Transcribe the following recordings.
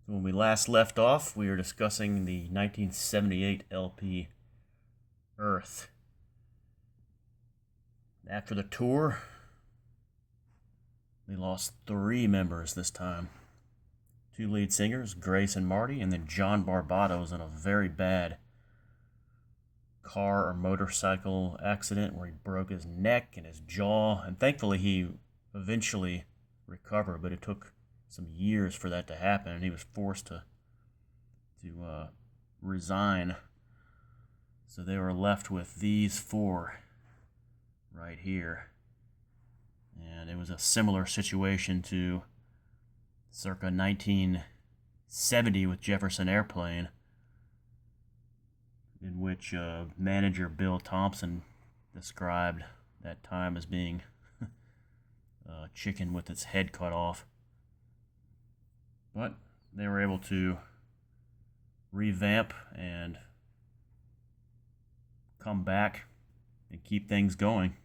When we last left off, we were discussing the 1978 LP Earth. After the tour, they lost 3 members this time. 2 lead singers, Grace and Marty, and then John Barbato was in a very bad car or motorcycle accident where he broke his neck and his jaw, and thankfully he eventually recovered, but it took some years for that to happen, and he was forced to resign. So they were left with these 4 right here. And it was a similar situation to circa 1970 with Jefferson Airplane, in which manager Bill Thompson described that time as being a chicken with its head cut off. But they were able to revamp and come back and keep things going.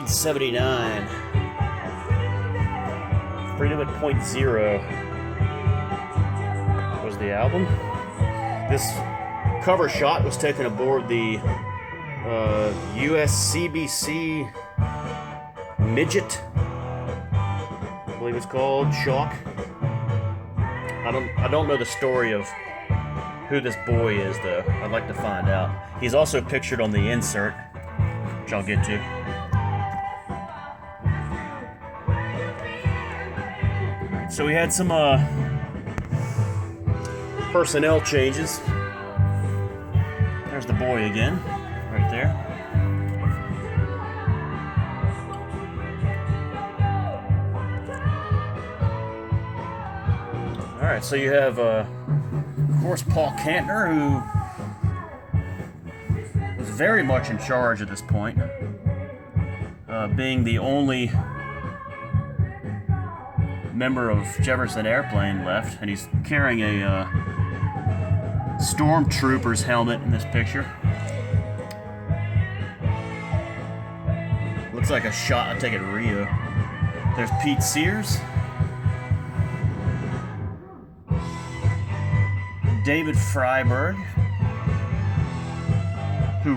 '79. Freedom at Point Zero was the album. This cover shot was taken aboard the USCBC Midget, I believe it's called, Shock. I don't know the story of who this boy is, though. I'd like to find out. He's also pictured on the insert, which I'll get to. So we had some personnel changes. There's the boy again, right there. All right, so you have, of course, Paul Kantner, who was very much in charge at this point, being the only member of Jefferson Airplane left, and he's carrying a stormtrooper's helmet in this picture. Looks like a shot I take at Rio. There's Pete Sears, David Freiberg, who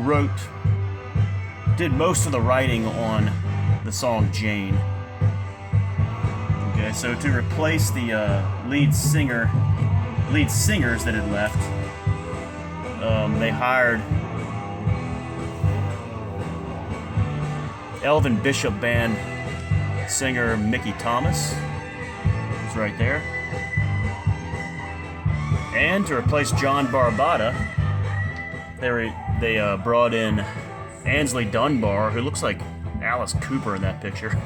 did most of the writing on the song Jane. Okay, so to replace the lead singers that had left, they hired Elvin Bishop Band singer Mickey Thomas, who's right there. And to replace John Barbata, they brought in Ansley Dunbar, who looks like Alice Cooper in that picture.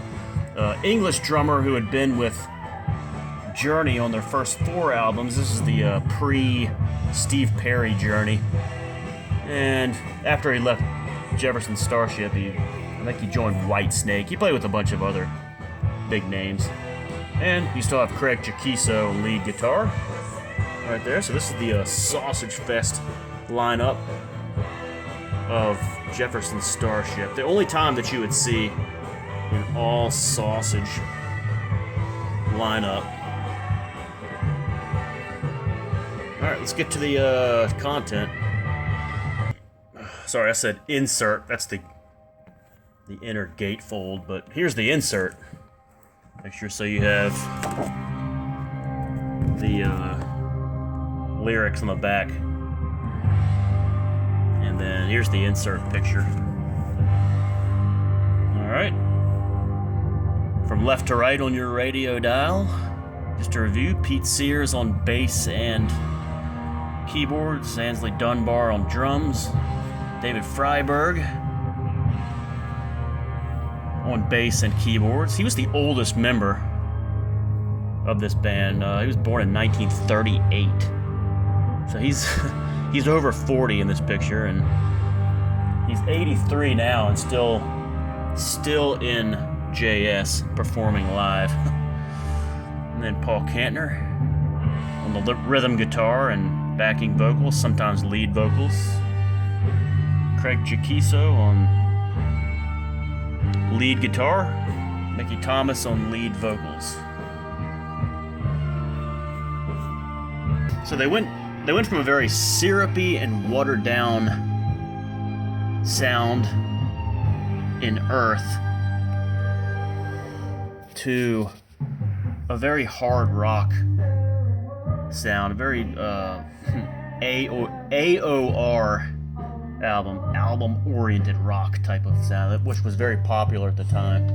English drummer who had been with Journey on their first 4 albums. This is the pre-Steve Perry Journey. And after he left Jefferson Starship, I think he joined Whitesnake. He played with a bunch of other big names. And you still have Craig Chaquiso on lead guitar right there. So this is the Sausage Fest lineup of Jefferson Starship. The only time that you would see an all sausage lineup. Alright, let's get to the content. Sorry, I said insert. That's the inner gatefold, but here's the insert. Make sure so you have the lyrics on the back. And then here's the insert picture. Alright. From left to right on your radio dial, just a review: Pete Sears on bass and keyboards, Ainsley Dunbar on drums, David Freiberg on bass and keyboards. He was the oldest member of this band. He was born in 1938. So he's over 40 in this picture, and he's 83 now and still in JS performing live. And then Paul Kantner on the rhythm guitar and backing vocals, sometimes lead vocals. Craig Chaquico on lead guitar, Mickey Thomas on lead vocals. So they went from a very syrupy and watered down sound in Earth to a very hard rock sound, a very AOR album-oriented rock type of sound, which was very popular at the time.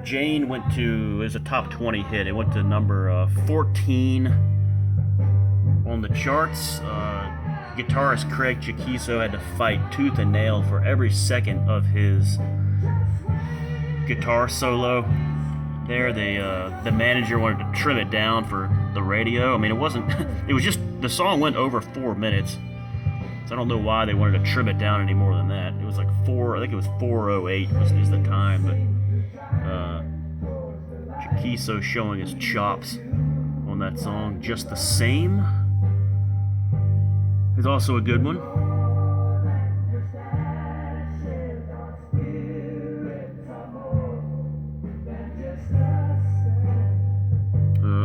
Jane it was a top 20 hit. It went to number 14 on the charts. Guitarist Craig Chaquico had to fight tooth and nail for every second of his guitar solo. There, the manager wanted to trim it down for the radio. I mean, it was just, the song went over 4 minutes. So I don't know why they wanted to trim it down any more than that. It was like I think it was 4:08 is the time, but Chaquico showing his chops on that song. Just the Same is also a good one.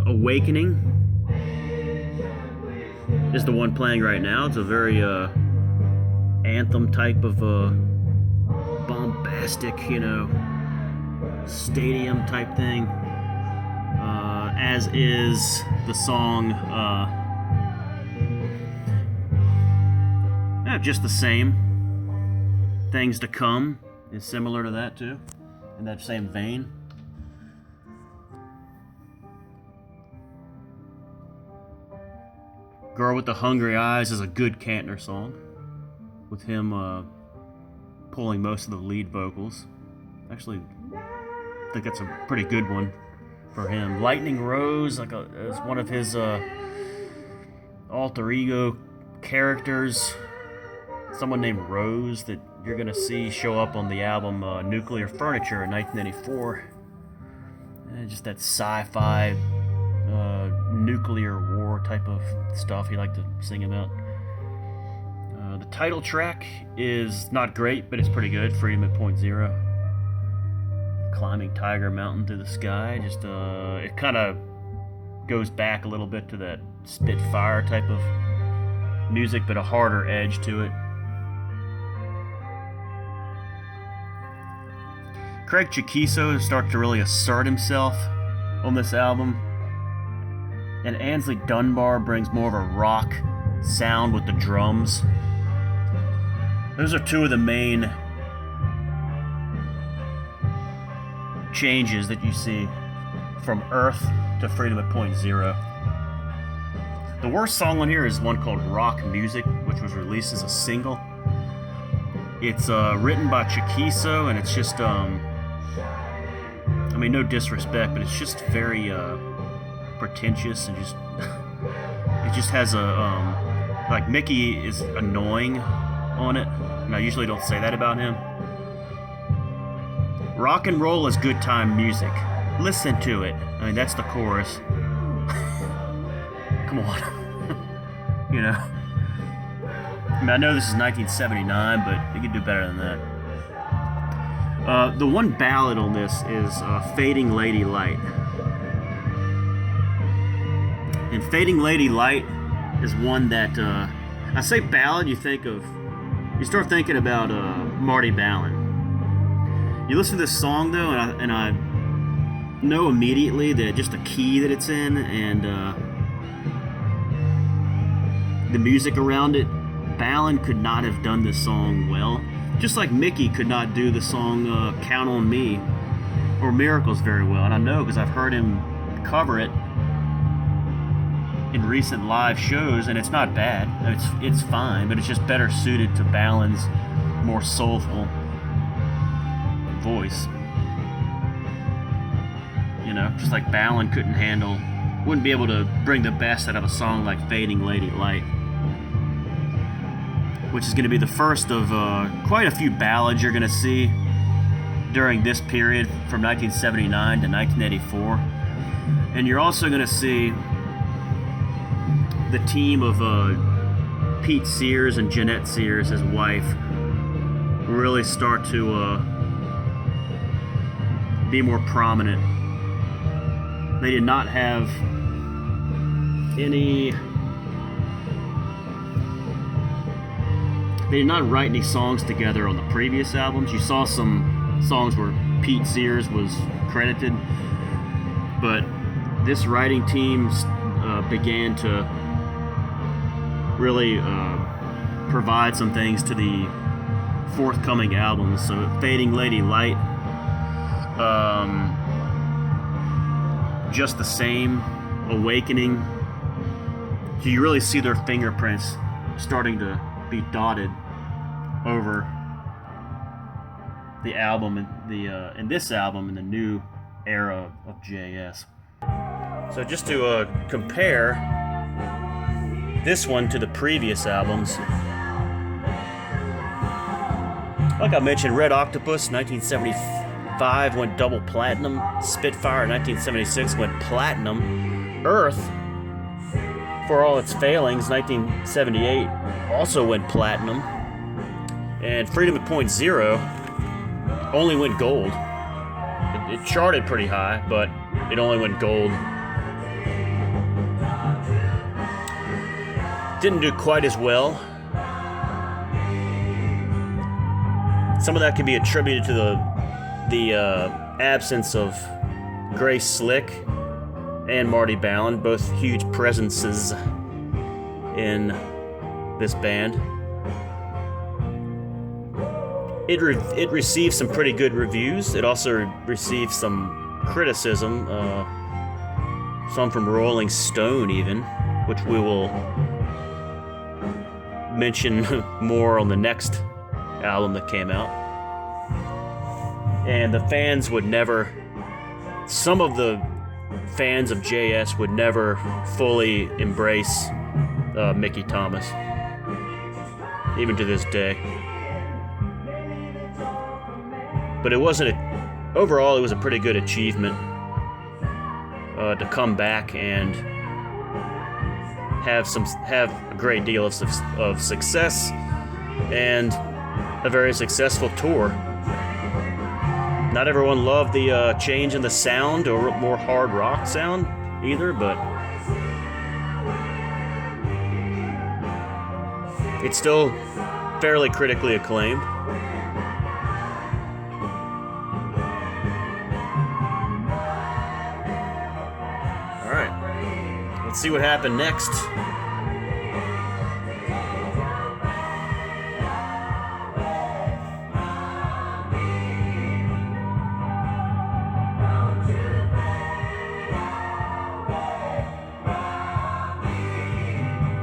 Awakening is the one playing right now. It's a very anthem type of bombastic, stadium type thing. As is the song Just the Same. Things to Come is similar to that too, in that same vein. Girl with the Hungry Eyes is a good Kantner song, with him pulling most of the lead vocals. Actually, I think that's a pretty good one for him. Lightning Rose is one of his alter ego characters, someone named Rose that you're going to see show up on the album Nuclear Furniture in 1984. And just that sci-fi nuclear war type of stuff he liked to sing about. The title track is not great, but it's pretty good. Freedom at Point Zero. Climbing Tiger Mountain to the Sky. Just it kind of goes back a little bit to that Spitfire type of music, but a harder edge to it. Craig Chaquico starts to really assert himself on this album, and Ainsley Dunbar brings more of a rock sound with the drums. Those are two of the main changes that you see from Earth to Freedom at Point Zero. The worst song on here is one called Rock Music, which was released as a single. It's written by Chaquico, and it's just, no disrespect, but it's just very pretentious, and just it just has like Mickey is annoying on it, and I usually don't say that about him. Rock and roll is good time music. Listen to it. That's the chorus. Come on. I know this is 1979, but you can do better than that. The one ballad on this is Fading Lady Light. And Fading Lady Light is one that, I say ballad, you start thinking about Marty Balin. You listen to this song though, and I know immediately that just the key that it's in, and the music around it, Balin could not have done this song well. Just like Mickey could not do the song Count on Me or Miracles very well. And I know because I've heard him cover it in recent live shows, and it's not bad. It's fine, but it's just better suited to Balin's more soulful voice. You know, just like Balin wouldn't be able to bring the best out of a song like Fading Lady Light, which is going to be the first of quite a few ballads you're going to see during this period from 1979 to 1984. And you're also going to see the team of Pete Sears and Jeanette Sears, his wife, really start to be more prominent. They did not have any... They did not write any songs together on the previous albums. You saw some songs where Pete Sears was credited, but this writing team began to really provide some things to the forthcoming albums. So Fading Lady Light, Just the Same, Awakening. So you really see their fingerprints starting to be dotted over the album in this album in the new era of JS. So just to compare this one to the previous albums, like I mentioned, Red Octopus 1975 went double platinum, Spitfire 1976 went platinum, Earth, for all its failings, 1978 also went platinum, and Freedom at Point Zero only went gold. It charted pretty high, but it only went gold. Didn't do quite as well. Some of that can be attributed to the absence of Grace Slick and Marty Balin, both huge presences in this band. It received some pretty good reviews. It also received some criticism, some from Rolling Stone even, which we will mention more on the next album that came out. And the fans would never, some of the fans of JS would never fully embrace Mickey Thomas, even to this day. But it wasn't overall, it was a pretty good achievement to come back and have a great deal of success and a very successful tour. Not everyone loved the change in the sound or more hard rock sound either, but it's still fairly critically acclaimed. Alright, let's see what happened next.